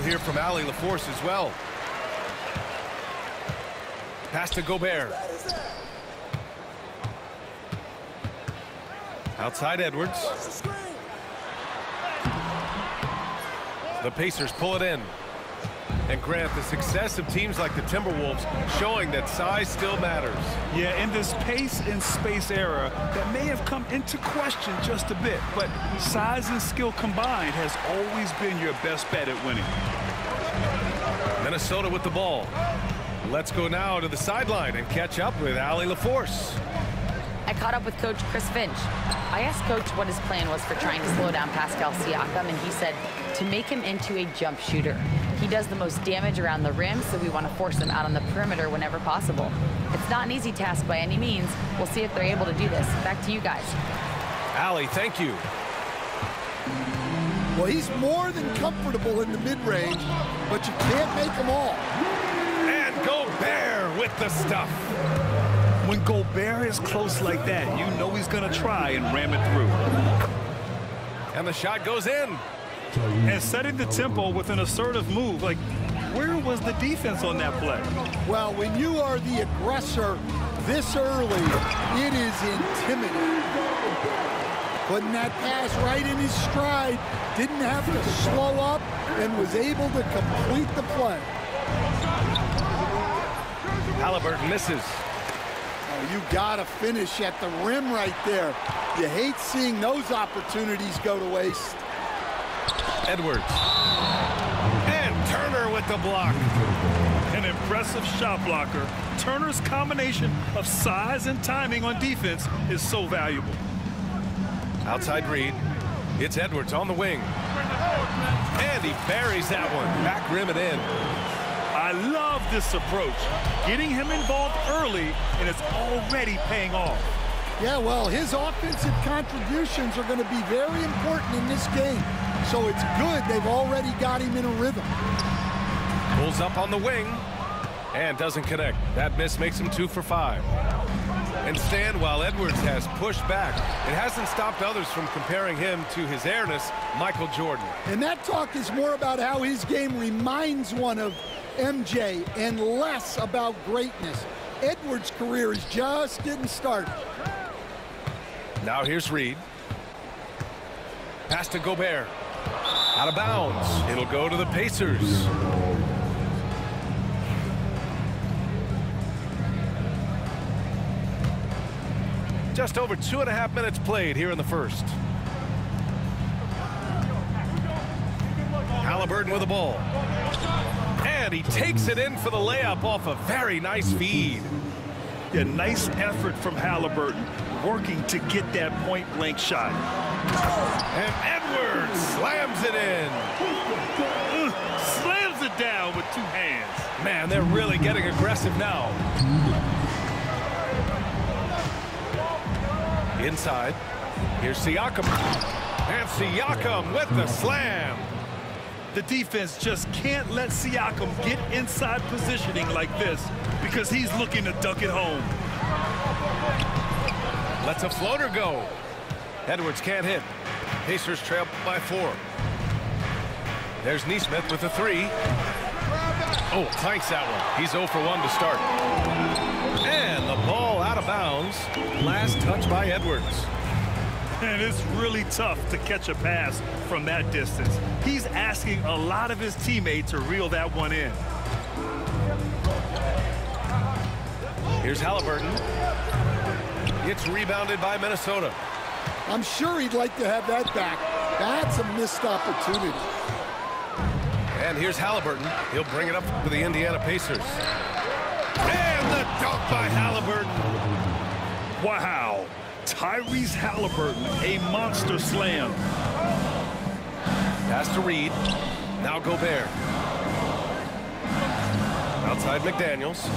hear from Allie LaForce as well. Pass to Gobert. Outside Edwards. The Pacers pull it in. And Grant, the success of teams like the Timberwolves showing that size still matters. Yeah, in this pace and space era, that may have come into question just a bit, but size and skill combined has always been your best bet at winning. Minnesota with the ball. Let's go now to the sideline and catch up with Allie LaForce. I caught up with Coach Chris Finch. I asked Coach what his plan was for trying to slow down Pascal Siakam, and he said to make him into a jump shooter. He does the most damage around the rim, so we want to force him out on the perimeter whenever possible. It's not an easy task by any means. We'll see if they're able to do this. Back to you guys. Allie, thank you. Well, he's more than comfortable in the mid-range, but you can't make them all. And Gobert with the stuff. When Gobert is close like that, you know he's going to try and ram it through. And the shot goes in. And setting the tempo with an assertive move. Like, where was the defense on that play? Well, when you are the aggressor this early, it is intimidating. Putting that pass right in his stride, didn't have to slow up, and was able to complete the play. Halliburton misses. You gotta finish at the rim right there. You hate seeing those opportunities go to waste. Edwards. And Turner with the block. An impressive shot blocker. Turner's combination of size and timing on defense is so valuable. Outside Reed. It's Edwards on the wing. And he buries that one. Back rim and in. I love this approach. Getting him involved early, and it's already paying off. Yeah, well, his offensive contributions are going to be very important in this game. So it's good they've already got him in a rhythm. Pulls up on the wing and doesn't connect. That miss makes him 2 for 5. And Stan, while Edwards has pushed back, it hasn't stopped others from comparing him to his airness, Michael Jordan. And that talk is more about how his game reminds one of MJ and less about greatness. Edwards' career is just getting started. Now here's Reed. Pass to Gobert. Out of bounds. It'll go to the Pacers. Just over 2.5 minutes played here in the first. Halliburton with the ball. And he takes it in for the layup off a very nice feed. A nice effort from Halliburton, working to get that point-blank shot. And Edwards slams it in. Slams it down with 2 hands. Man, they're really getting aggressive now. Inside. Here's Siakam. And Siakam with the slam. The defense just can't let Siakam get inside positioning like this because he's looking to dunk it home. Lets a floater go. Edwards can't hit. Pacers trail by 4. There's Nesmith with a 3. Oh, clanks that one. He's 0 for 1 to start. And the ball out of bounds. Last touch by Edwards. And it's really tough to catch a pass from that distance. He's asking a lot of his teammates to reel that one in. Here's Halliburton. It's rebounded by Minnesota. I'm sure he'd like to have that back. That's a missed opportunity. And here's Halliburton. He'll bring it up to the Indiana Pacers. And the dunk by Halliburton. Wow. Tyrese Halliburton, a monster slam. Pass to Reed. Now Gobert. Outside McDaniels.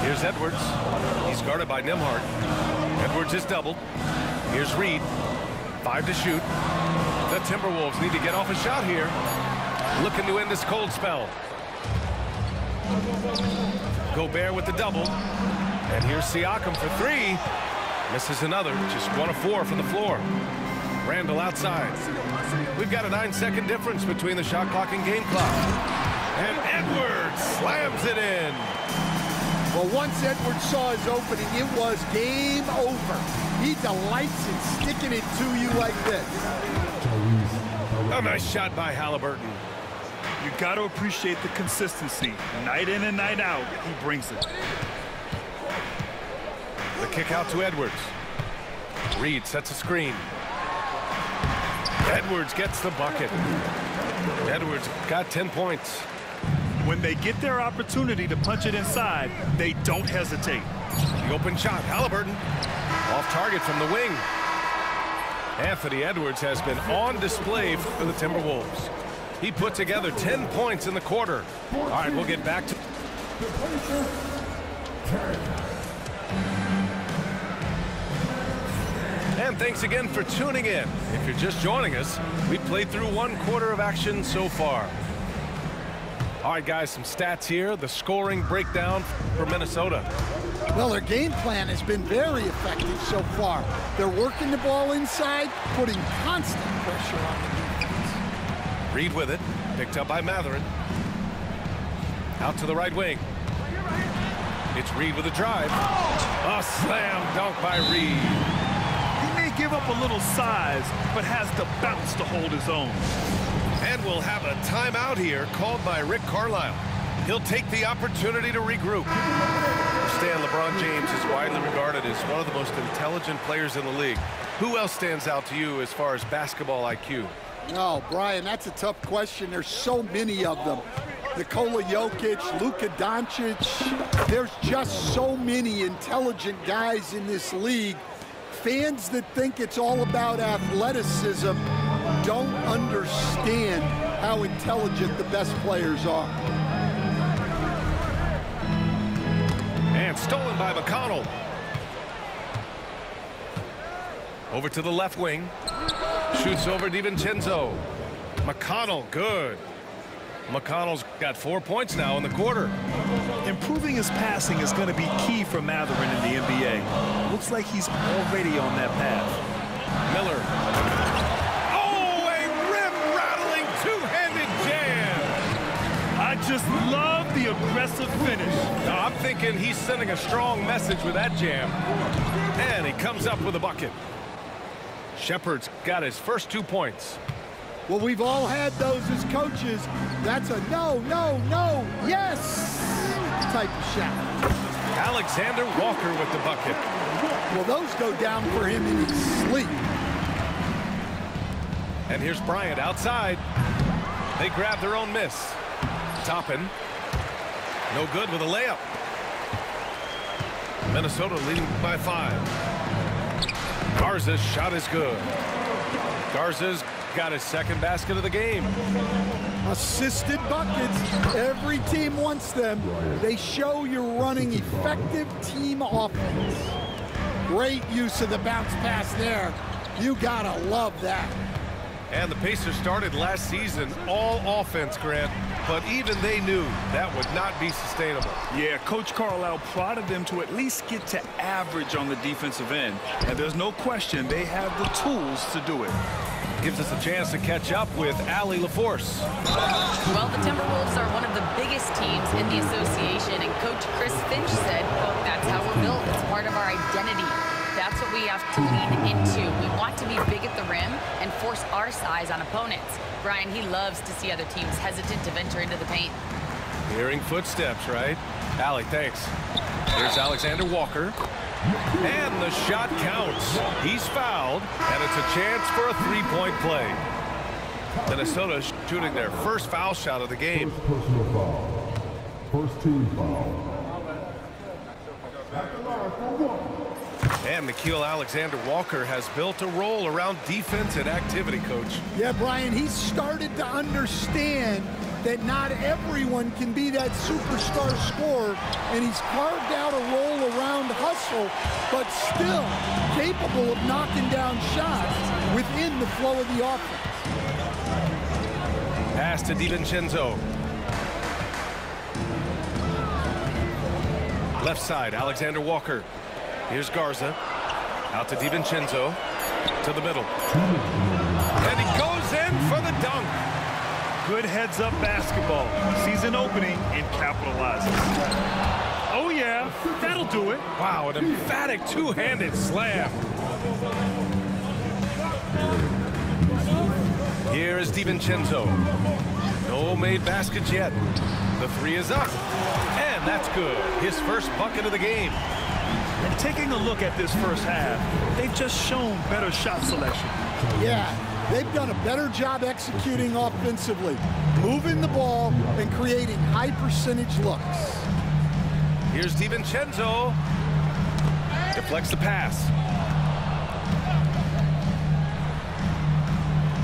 Here's Edwards. He's guarded by Nembhard. Edwards is doubled. Here's Reed. 5 to shoot. The Timberwolves need to get off a shot here. Looking to end this cold spell. Gobert with the double. And here's Siakam for 3. Misses another. Just 1 of 4 from the floor. Randall outside. We've got a 9-second difference between the shot clock and game clock. And Edwards slams it in. Well, once Edwards saw his opening, it was game over. He delights in sticking it to you like this. A nice shot by Halliburton. You got to appreciate the consistency. Night in and night out, he brings it. The kick out to Edwards. Reed sets a screen. Edwards gets the bucket. Edwards got 10 points. When they get their opportunity to punch it inside, they don't hesitate. The open shot, Halliburton. Off target from the wing. Anthony Edwards has been on display for the Timberwolves. He put together 10 points in the quarter. All right, we'll get back to... And thanks again for tuning in. If you're just joining us, we played through 1 quarter of action so far. All right, guys, some stats here. The scoring breakdown for Minnesota. Well, their game plan has been very effective so far. They're working the ball inside, putting constant pressure on the defense. Reed with it, picked up by Matherin. Out to the right wing. It's Reed with a drive. A slam dunk by Reed. He may give up a little size, but has the bounce to hold his own. And we'll have a timeout here called by Rick Carlisle. He'll take the opportunity to regroup. Stan, LeBron James is widely regarded as one of the most intelligent players in the league. Who else stands out to you as far as basketball IQ? Oh, Brian, that's a tough question. There's so many of them. Nikola Jokic, Luka Doncic. There's just so many intelligent guys in this league. Fans that think it's all about athleticism don't understand how intelligent the best players are. And stolen by McConnell. Over to the left wing. Shoots over DiVincenzo. McConnell, good. McConnell's got 4 points now in the quarter. Improving his passing is going to be key for Matherin in the NBA. Looks like he's already on that path. Miller. Oh, a rim-rattling two-handed jam. I just love the aggressive finish. Now, I'm thinking he's sending a strong message with that jam. And he comes up with a bucket. Shepard's got his first 2 points. Well, we've all had those as coaches. That's a no, no, no, yes type of shot. Alexander Walker with the bucket. Well, those go down for him in his sleep. And here's Bryant outside. They grab their own miss. Toppin. No good with a layup. Minnesota leading by 5. Garza's shot is good. Garza's got his second basket of the game. Assisted buckets. Every team wants them. They show you're running effective team offense. Great use of the bounce pass there. You gotta love that. And the Pacers started last season all offense, Grant, but even they knew that would not be sustainable. Yeah, Coach Carlisle prodded them to at least get to average on the defensive end. And there's no question they have the tools to do it. Gives us a chance to catch up with Allie LaForce. Well, the Timberwolves are one of the biggest teams in the association, and Coach Chris Finch said, well, that's how we're built. It's part of our identity. That's what we have to lean into. We want to be big at the rim and force our size on opponents. Brian, he loves to see other teams hesitant to venture into the paint. Hearing footsteps, right? Allie, thanks. Here's Alexander Walker. And the shot counts. He's fouled, and it's a chance for a three-point play. Minnesota shooting their first foul shot of the game. Personal foul. First team foul. And Nickeil Alexander-Walker has built a role around defense and activity, Coach. Yeah, Brian, he's started to understand that not everyone can be that superstar scorer, and he's carved out a role around hustle, but still capable of knocking down shots within the flow of the offense. Pass to DiVincenzo. Left side, Alexander Walker. Here's Garza. Out to DiVincenzo. To the middle. And he goes in for the dunk. Good heads-up basketball. Sees an opening and capitalizes. Oh, yeah, that'll do it. Wow, an emphatic two-handed slam. Here is DiVincenzo. No made baskets yet. The three is up. And that's good. His first bucket of the game. And taking a look at this first half, they've just shown better shot selection. Yeah, they've done a better job executing offensively, moving the ball and creating high percentage looks. Here's DiVincenzo. Deflects the pass.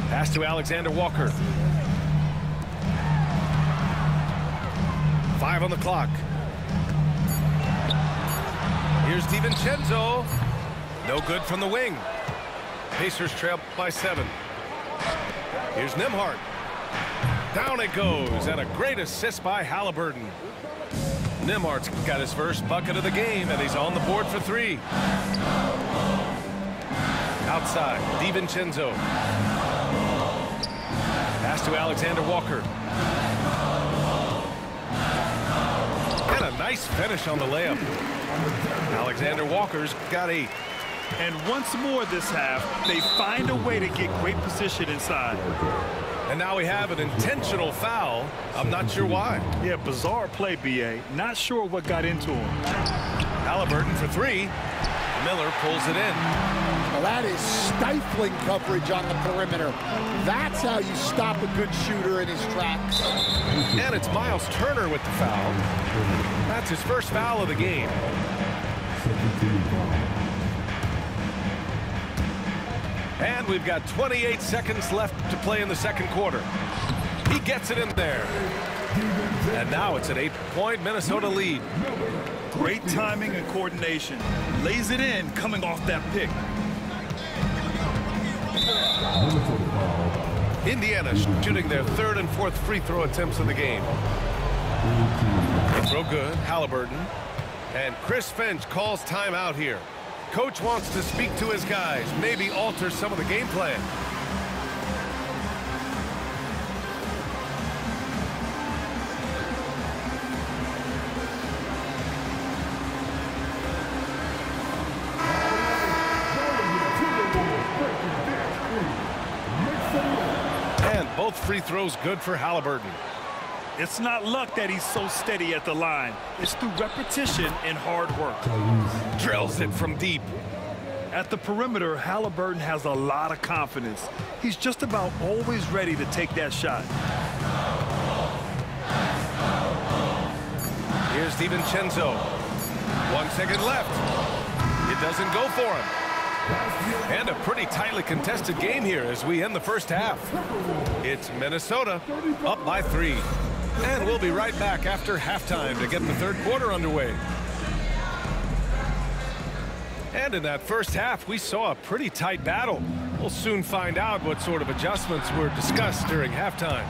Pass to Alexander Walker. 5 on the clock. Here's DiVincenzo. No good from the wing. Pacers trail by 7. Here's Nembhard. Down it goes, and a great assist by Halliburton. Nembhard's got his first bucket of the game, and he's on the board for 3. Outside, DiVincenzo. Pass to Alexander Walker. And a nice finish on the layup. Alexander Walker's got 8. And once more this half, they find a way to get great position inside. And now we have an intentional foul. I'm not sure why. Yeah, bizarre play, B.A. Not sure what got into him. Halliburton for 3. Miller pulls it in. Well, that is stifling coverage on the perimeter. That's how you stop a good shooter in his tracks. And it's Miles Turner with the foul. That's his first foul of the game. And we've got 28 seconds left to play in the second quarter. He gets it in there. And now it's an 8-point Minnesota lead. Great timing and coordination. Lays it in coming off that pick. Indiana shooting their 3rd and 4th free throw attempts of the game. Free throw good, Halliburton. And Chris Finch calls timeout here. Coach wants to speak to his guys, maybe alter some of the game plan. And both free throws good for Halliburton. It's not luck that he's so steady at the line. It's through repetition and hard work. Drills it from deep. At the perimeter, Halliburton has a lot of confidence. He's just about always ready to take that shot. Here's DiVincenzo. 1 second left. It doesn't go for him. And a pretty tightly contested game here as we end the first half. It's Minnesota up by 3. And we'll be right back after halftime to get the third quarter underway. And in that first half, we saw a pretty tight battle. We'll soon find out what sort of adjustments were discussed during halftime.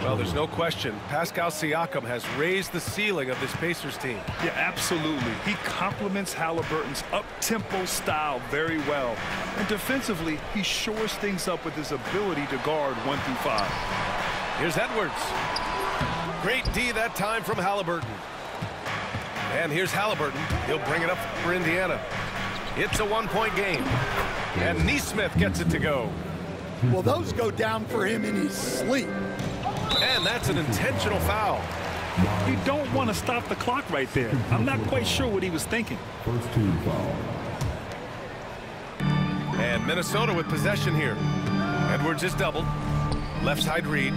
Well, there's no question. Pascal Siakam has raised the ceiling of this Pacers team. Yeah, absolutely. He complements Halliburton's up-tempo style very well. And defensively, he shores things up with his ability to guard 1 through 5. Here's Edwards. Great D that time from Halliburton. And here's Halliburton. He'll bring it up for Indiana. It's a 1-point game. And Neesmith gets it to go. Well, those go down for him in his sleep. And that's an intentional foul. You don't want to stop the clock right there. I'm not quite sure what he was thinking. First team foul. And Minnesota with possession here. Edwards is doubled. Left side read.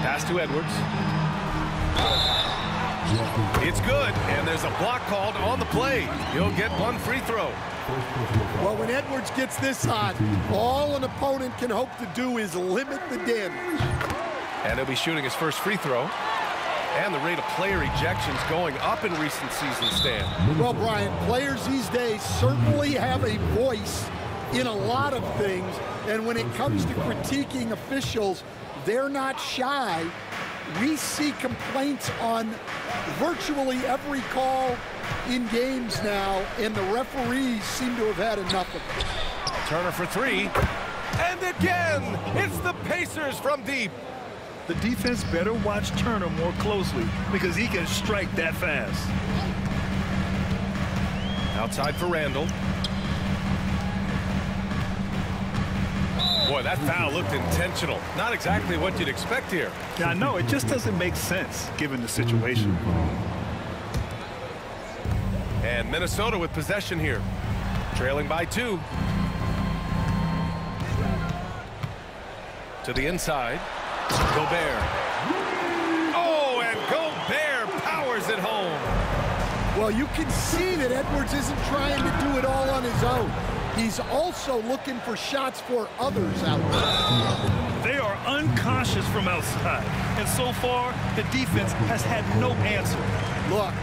Pass to Edwards. It's good, and there's a block called on the play. He'll get 1 free throw. Well, when Edwards gets this hot, all an opponent can hope to do is limit the damage. And he'll be shooting his first free throw. And the rate of player ejections going up in recent seasons, Stan. Well, Brian, players these days certainly have a voice in a lot of things, and when it comes to critiquing officials, they're not shy. We see complaints on virtually every call in games now, and the referees seem to have had enough of it. Turner for three. And again, it's the Pacers from deep. The defense better watch Turner more closely because he can strike that fast. Outside for Randall. Boy, that foul looked intentional. Not exactly what you'd expect here. Yeah, I know. It just doesn't make sense given the situation. And Minnesota with possession here. Trailing by 2. To the inside. Gobert. Oh, and Gobert powers it home. Well, you can see that Edwards isn't trying to do it all on his own. He's also looking for shots for others out there. They are uncautious from outside, and so far, the defense has had no answer. Look,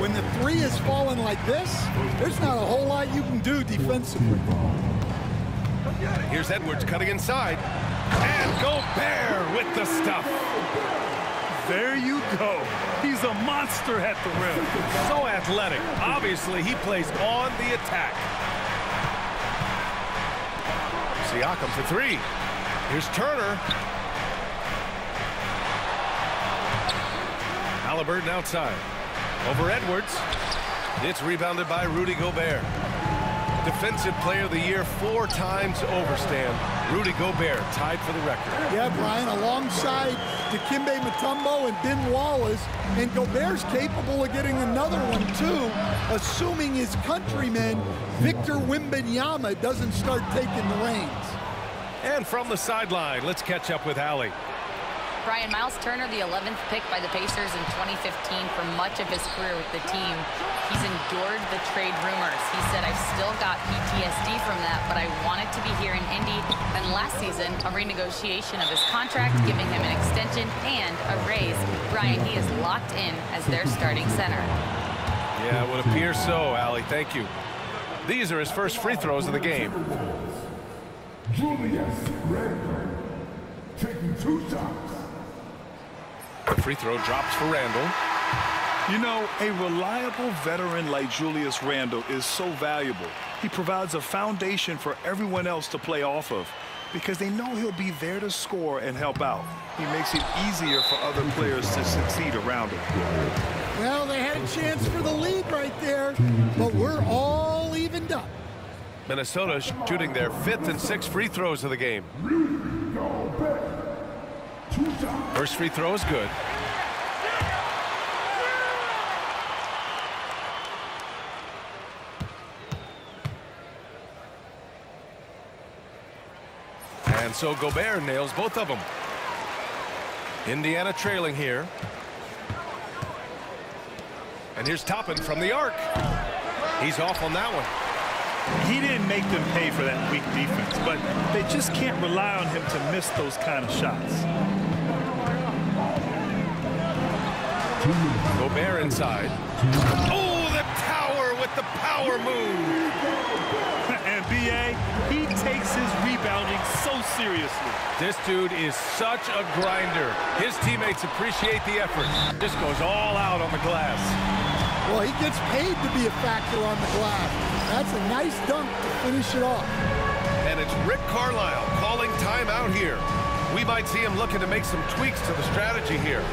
when the three is falling like this, there's not a whole lot you can do defensively. Here's Edwards cutting inside. And Gobert with the stuff. There you go. He's a monster at the rim. So athletic. Obviously, he plays on the attack. Siakam for three. Here's Turner. Halliburton outside. Over Edwards. It's rebounded by Rudy Gobert. Defensive Player of the Year 4 times over, Stan. Rudy Gobert tied for the record. Yeah, Brian, alongside Dikembe Mutombo and Ben Wallace, and Gobert's capable of getting another one, too, assuming his countryman, Victor Wembanyama, doesn't start taking the reins. And from the sideline, let's catch up with Allie. Brian, Miles Turner, the 11th pick by the Pacers in 2015 for much of his career with the team. He's endured the trade rumors. He said, I've still got PTSD from that, but I wanted to be here in Indy. And last season, a renegotiation of his contract, giving him an extension and a raise. Brian, he is locked in as their starting center. Yeah, it would appear so, Allie. Thank you. These are his first free throws of the game. Julius Randle taking 2 shots. The free throw drops for Randall. You know, a reliable veteran like Julius Randle is so valuable. He provides a foundation for everyone else to play off of because they know he'll be there to score and help out. He makes it easier for other players to succeed around him. Well, they had a chance for the lead right there, but we're all evened up. Minnesota shooting their 5th and 6th free throws of the game. First free throw is good. And so Gobert nails both of them. Indiana trailing here. And here's Toppin from the arc. He's off on that one. He didn't make them pay for that weak defense, but they just can't rely on him to miss those kind of shots. Gobert inside. Oh, the tower with the power move. And B.A., he takes his rebounding so seriously. This dude is such a grinder. His teammates appreciate the effort. Just goes all out on the glass. Well, he gets paid to be a factor on the glass. That's a nice dunk to finish it off. And it's Rick Carlisle calling timeout here. We might see him looking to make some tweaks to the strategy here.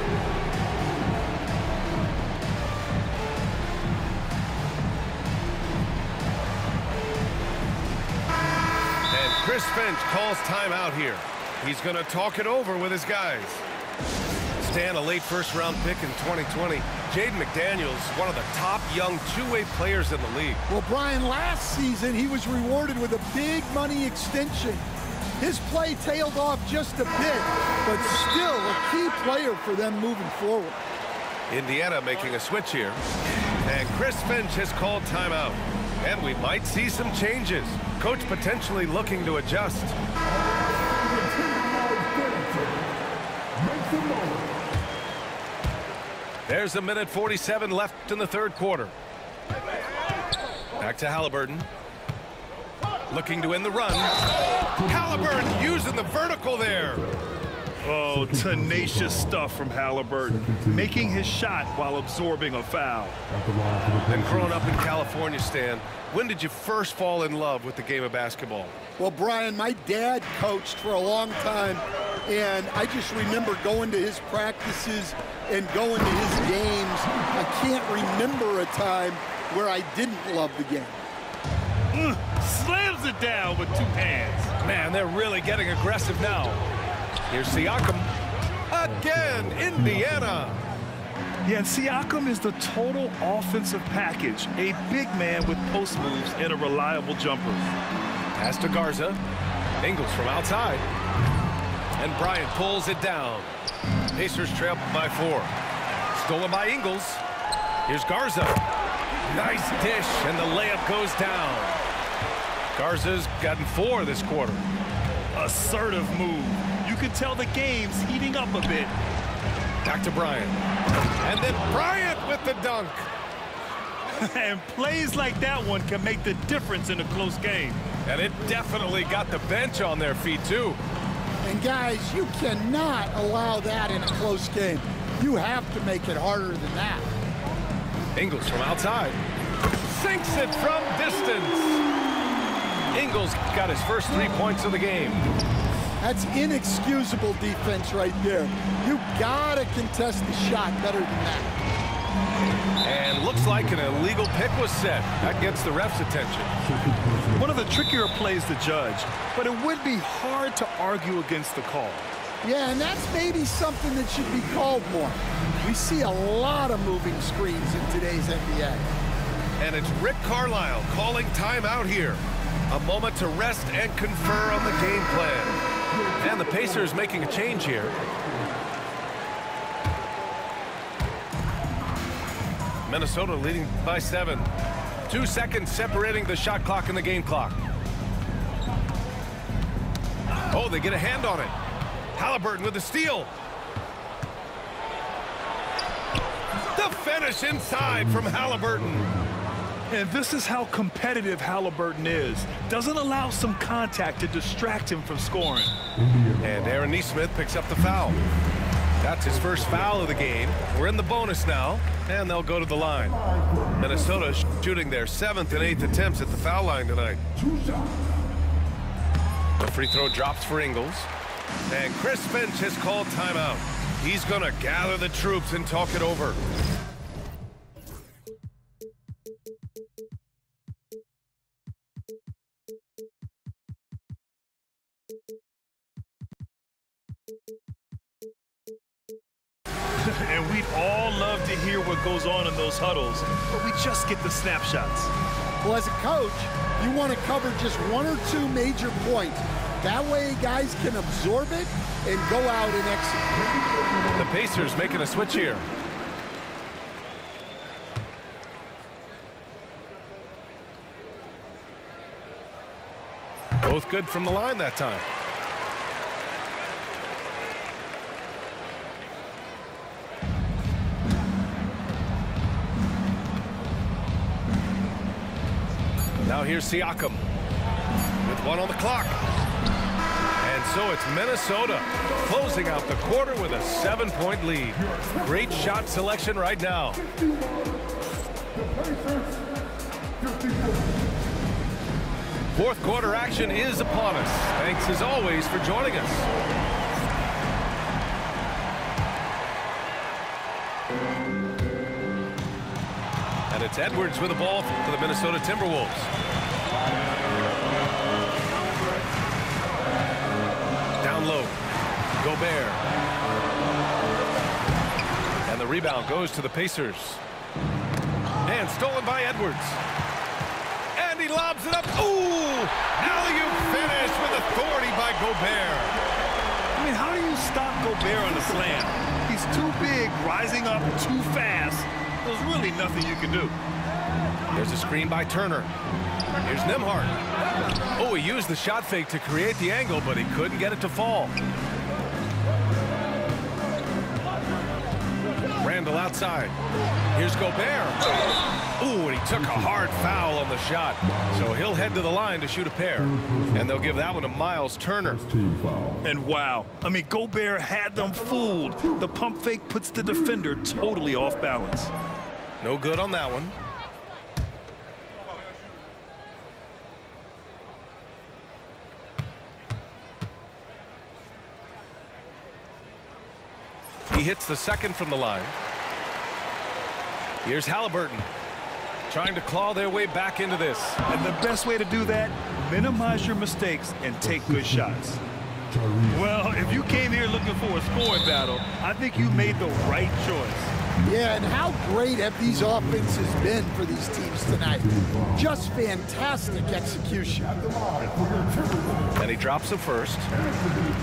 And Chris Finch calls timeout here. He's going to talk it over with his guys. Stan, a late first-round pick in 2020. Jaden McDaniels, one of the top young two-way players in the league. Well, Brian, last season he was rewarded with a big money extension. His play tailed off just a bit, but still a key player for them moving forward. Indiana making a switch here. And Chris Finch has called timeout. And we might see some changes. Coach potentially looking to adjust. There's a minute 47 left in the third quarter. Back to Halliburton. Looking to end the run. Halliburton using the vertical there. Oh, tenacious stuff from Halliburton, making his shot while absorbing a foul. And growing up in California, Stan, when did you first fall in love with the game of basketball? Well, Brian, my dad coached for a long time, and I just remember going to his practices and going to his games. I can't remember a time where I didn't love the game. Slams it down with 2 hands. Man, they're really getting aggressive now. Here's Siakam. Again, Indiana. Yeah, and Siakam is the total offensive package. A big man with post moves and a reliable jumper. Pass to Garza. Ingles from outside. And Bryant pulls it down. Pacers trail by 4. Stolen by Ingles. Here's Garza. Nice dish, and the layup goes down. Garza's gotten 4 this quarter. Assertive move. You can tell the game's heating up a bit. Back to Bryant. And then Bryant with the dunk. And plays like that one can make the difference in a close game. And it definitely got the bench on their feet, too. And guys, you cannot allow that in a close game. You have to make it harder than that. Ingles from outside. Sinks it from distance. Ingles got his first 3 points of the game. That's inexcusable defense right there. You gotta contest the shot better than that. And looks like an illegal pick was set. That gets the ref's attention. One of the trickier plays to judge, but it would be hard to argue against the call. Yeah, and that's maybe something that should be called more. We see a lot of moving screens in today's NBA. And it's Rick Carlisle calling timeout here. A moment to rest and confer on the game plan. And the Pacers making a change here. Minnesota leading by 7. 2 seconds separating the shot clock and the game clock. Oh, they get a hand on it. Halliburton with the steal. The finish inside from Halliburton. And this is how competitive Halliburton is. Doesn't allow some contact to distract him from scoring. And Aaron Nesmith picks up the foul. That's his first foul of the game. We're in the bonus now, and they'll go to the line. Minnesota shooting their 7th and 8th attempts at the foul line tonight. The free throw drops for Ingles. And Chris Finch has called timeout. He's going to gather the troops and talk it over. And we'd all love to hear what goes on in those huddles, but we just get the snapshots. Well, as a coach, you want to cover just 1 or 2 major points. That way guys can absorb it and go out and execute. The Pacers making a switch here. Both good from the line that time. Now here's Siakam with 1 on the clock. And so it's Minnesota closing out the quarter with a 7-point lead. Great shot selection right now. Fourth quarter action is upon us. Thanks as always for joining us. And it's Edwards with the ball for the Minnesota Timberwolves. Down low. Gobert. And the rebound goes to the Pacers. And stolen by Edwards. And he lobs it up. Ooh! Alley-oop finish with authority by Gobert. I mean, how do you stop Gobert on the slam? He's too big, rising up too fast. There's really nothing you can do. There's a screen by Turner. Here's Nembhard. Oh, he used the shot fake to create the angle, but he couldn't get it to fall. handle outside. Here's Gobert. Ooh, and he took a hard foul on the shot. So he'll head to the line to shoot a pair. And they'll give that one to Miles Turner. And wow, I mean, Gobert had them fooled. The pump fake puts the defender totally off balance. No good on that one. He hits the second from the line. Here's Halliburton trying to claw their way back into this. And the best way to do that, minimize your mistakes and take good shots. Well, if you came here looking for a scoring battle, I think you made the right choice. Yeah, and how great have these offenses been for these teams tonight? Just fantastic execution. And he drops the first.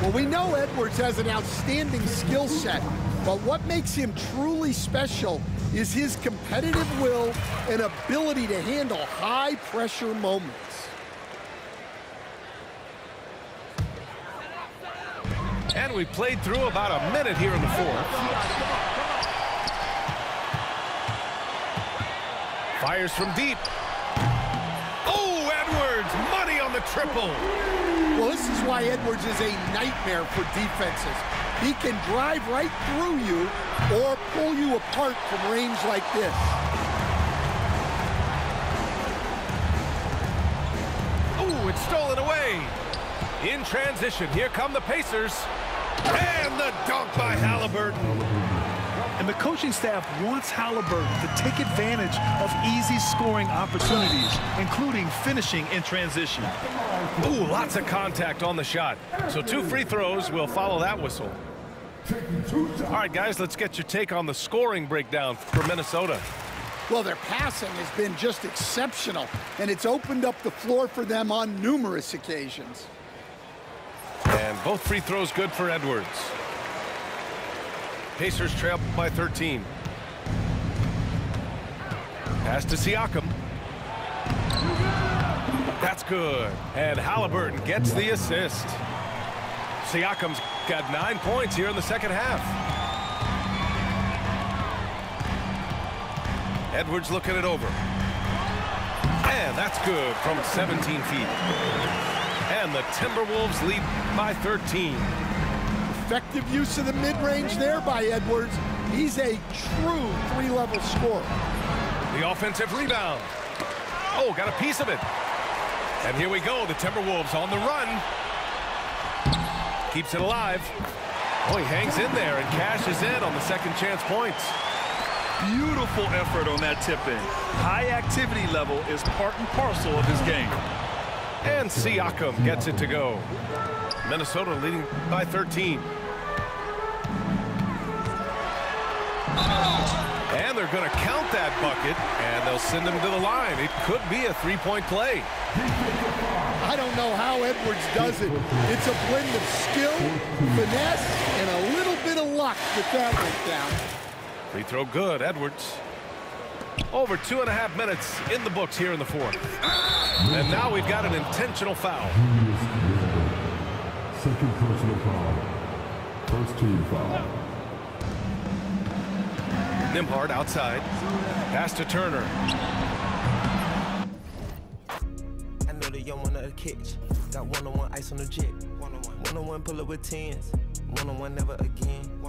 Well, we know Edwards has an outstanding skill set, but what makes him truly special is his competitive will and ability to handle high-pressure moments. And we played through about a minute here in the fourth. Fires from deep. Oh, Edwards, money on the triple. Well, this is why Edwards is a nightmare for defenses. He can drive right through you or pull you apart from range like this. Oh, it's stolen away. In transition, here come the Pacers. And the dunk by Halliburton. And the coaching staff wants Halliburton to take advantage of easy scoring opportunities, including finishing in transition. Ooh, lots of contact on the shot. So 2 free throws will follow that whistle. All right, guys, let's get your take on the scoring breakdown for Minnesota. Well, their passing has been just exceptional, and it's opened up the floor for them on numerous occasions. And both free throws good for Edwards. Pacers trail by 13. Pass to Siakam. That's good. And Halliburton gets the assist. Siakam's got 9 points here in the second half. Edwards looking it over. And that's good from 17 feet. And the Timberwolves lead by 13. Effective use of the mid-range there by Edwards. He's a true 3-level scorer. The offensive rebound. Oh, got a piece of it. And here we go. The Timberwolves on the run. Keeps it alive. Oh, he hangs in there and cashes in on the second chance points. Beautiful effort on that tip-in. High activity level is part and parcel of his game. And Siakam gets it to go. Minnesota leading by 13. And they're going to count that bucket, and they'll send him to the line. It could be a 3-point play. I don't know how Edwards does it. It's a blend of skill, finesse, and a little bit of luck that that went down. Free throw good, Edwards. Over 2.5 minutes in the books here in the fourth. And now we've got an intentional foul. Second personal foul. First team foul. Nembhard outside. Pass to Turner. I know the young one of the catch. Got one-on-one ice on the jet. One-on-one pull up with 10s. One-on-one never again.